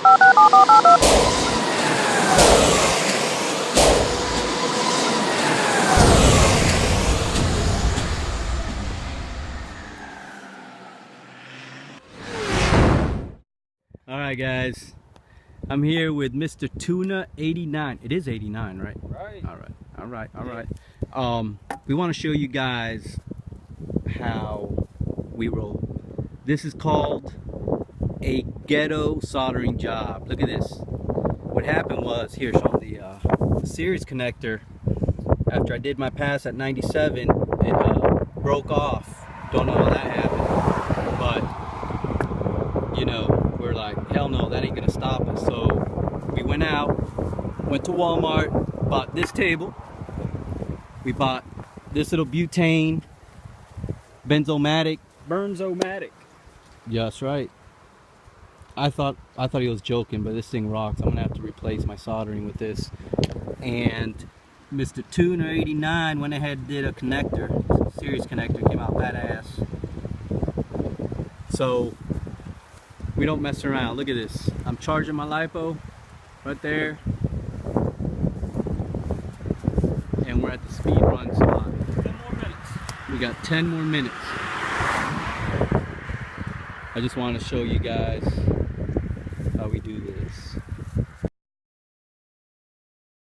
Alright guys, I'm here with MrTuner89. It is 89, right? Right. Alright. We want to show you guys how we roll. This is called a ghetto soldering job. Look at this. What happened was, here, show the series connector. After I did my pass at 97, it broke off. Don't know how that happened, but you know, we're like, hell no, that ain't gonna stop us. So we went out, went to Walmart, bought this table. We bought this little butane benzomatic. Yeah, that's right. I thought he was joking, but this thing rocks. I'm gonna have to replace my soldering with this. And MrTuner89 went ahead and did a connector, series connector, came out badass. So we don't mess around. Look at this. I'm charging my lipo right there, and we're at the speed run spot. 10 more minutes. We got 10 more minutes. I just want to show you guys how we do this.